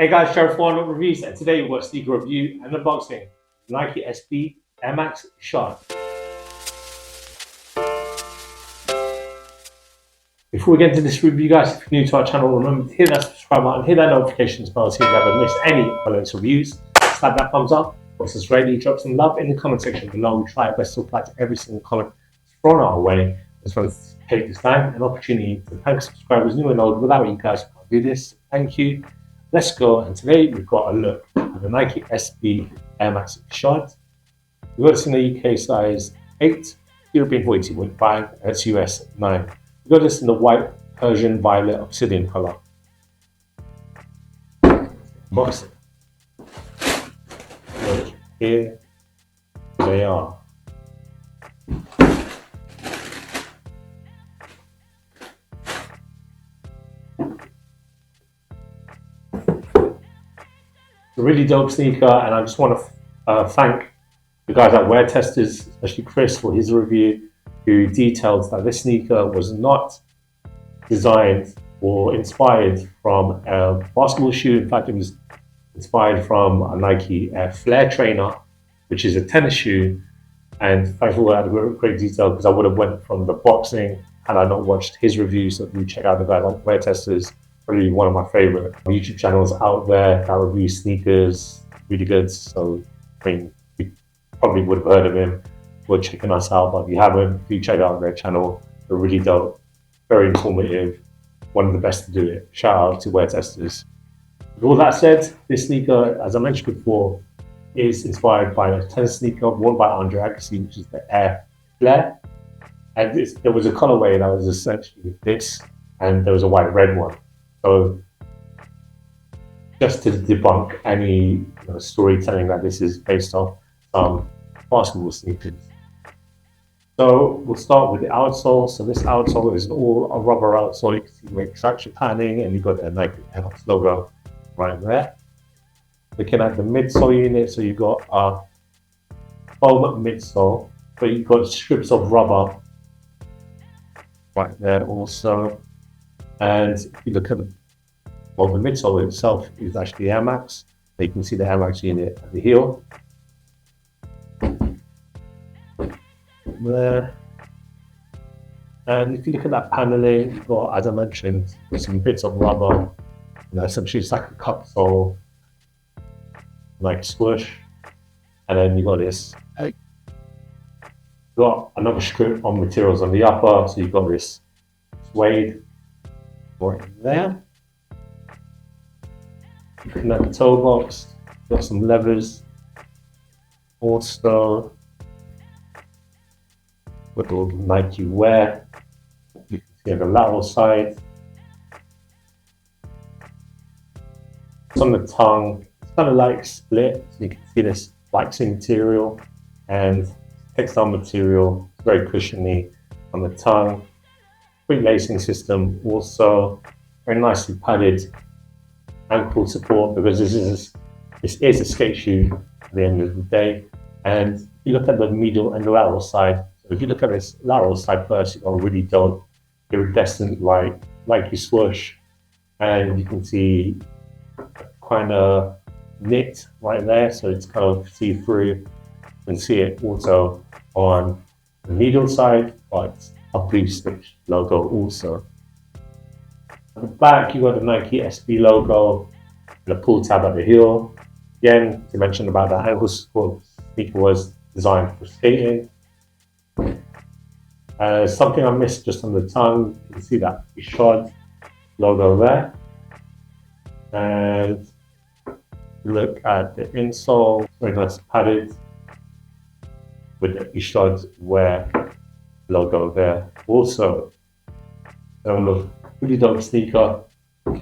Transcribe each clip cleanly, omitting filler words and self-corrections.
Hey guys, Gerald for Oneupreviewz, and today we've got a sneaker review and unboxing. Nike SB ISHOD. Before we get into this review, guys, if you're new to our channel, remember to hit that subscribe button, hit that notifications bell so you never miss any of our latest reviews. Slap that thumbs up, watch us greatly, drop some love in the comment section below. We try our best to reply to every single comment thrown our way, as well as take this time and opportunity to thank subscribers new and old. Without you guys, we can't do this. Thank you. Let's go, and today we've got a look at the Nike SB ISHOD. We've got this in the UK size 8, European 42.5, and it's US 9. We've got this in the white Persian violet obsidian color. Box it. So here they are. A really dope sneaker, and I just want to thank the guys at Wear Testers, especially Chris, for his review, who details that this sneaker was not designed or inspired from a basketball shoe. In fact, it was inspired from a Nike Air Flare trainer, which is a tennis shoe. And thanks for that great detail, because I would have went from the boxing had I not watched his review. So do check out the guys on Wear Testers. Really one of my favorite YouTube channels out there that review sneakers, really good. So I mean, you probably would have heard of him or checking us out, but if you haven't, do check out their channel. They're really dope, very informative, one of the best to do it. Shout out to Wear Testers. With all that said, this sneaker, as I mentioned before, is inspired by a tennis sneaker worn by Andre Agassi, which is the Air Flare. And there was a colorway that was essentially this, and there was a white red one. So just to debunk any storytelling that this is based off basketball sneakers. So we'll start with the outsole. So this outsole is all a rubber outsole. You can see the extraction padding, and you've got the Nike logo right there. Looking at the midsole unit, so you've got a foam midsole, but you've got strips of rubber right there also. And if you look at the midsole itself is actually Air Max. So you can see the Air Max unit at the heel. There. And if you look at that paneling, you've got, as I mentioned, some bits of rubber. Essentially it's like a cup sole, like swoosh. And then you've got this. You've got another strip of materials on the upper, so you've got this suede right there. Looking at the toe box, got some levers. Also, with all the Nike wear, you can see on the lateral side. It's on the tongue, it's kind of like split, so you can see this waxing material and textile material. It's very cushiony on the tongue. Quick lacing system, also very nicely padded ankle support, because this is a skate shoe at the end of the day. And if you look at the medial and the lateral side, so if you look at this lateral side first, you've got a really dope iridescent Nike swoosh, and you can see kind of knit right there, so it's kind of see-through. You can see it also on the medial side, but a blue stitch logo also. At the back, you got the Nike SB logo and a pull tab at the heel. Again, to mention about the ankle support, sneaker was designed for skating. Something I missed just on the tongue, you can see that ISHOD logo there. And look at the insole, very nice padded with the ISHOD wear logo there. Also, really dope sneaker. I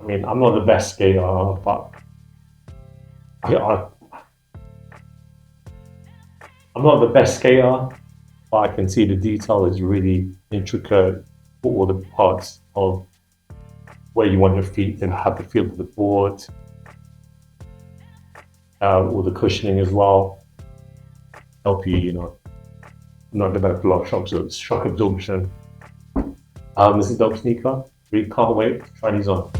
mean, I'm not the best skater, but I'm not the best skater, but I can see the detail is really intricate for all the parts of where you want your feet and have the feel of the board. All the cushioning as well. Help you, not develop a lot of shock absorption. This is a dope sneaker. Really can't wait to try these on.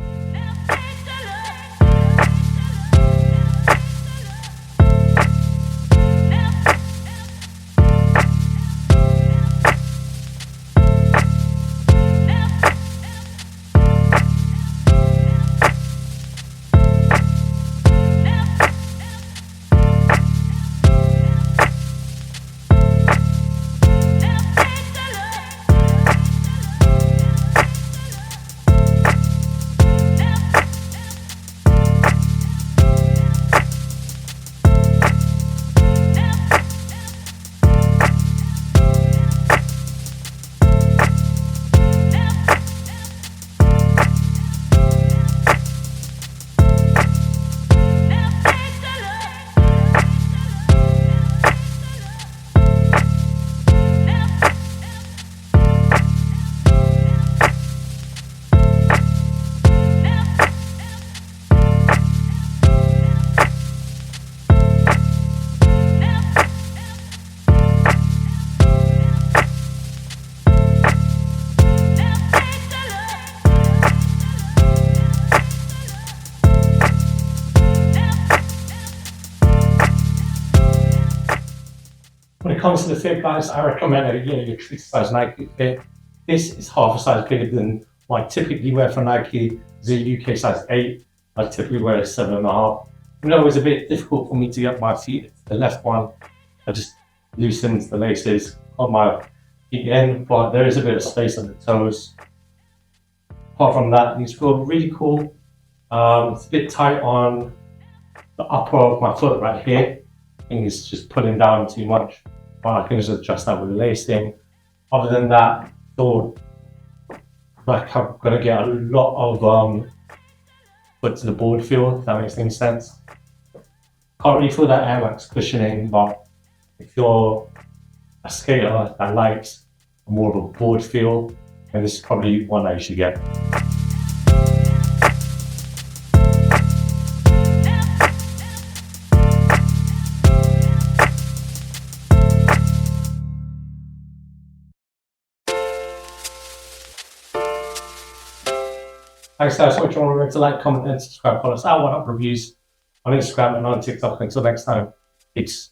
comes to the fit, guys, I recommend your true size Nike fit. This is half a size bigger than what I typically wear for Nike. It's a UK size 8. I typically wear a 7.5. You know, it was a bit difficult for me to get my feet. The left one, I just loosened the laces on my feet in, but there is a bit of space on the toes. Apart from that, these feel really cool. It's a bit tight on the upper of my foot right here. I think it's just pulling down too much, but I can just adjust that with the lacing. Other than that, feel like I'm gonna get a lot of foot to the board feel, if that makes any sense. Can't really feel that Air Max cushioning, but if you're a skater that likes more of a board feel, then this is probably one that you should get. Thanks guys so much. Remember to like, comment, and subscribe. Follow us at Oneupreviewz on Instagram and on TikTok. Until next time, peace.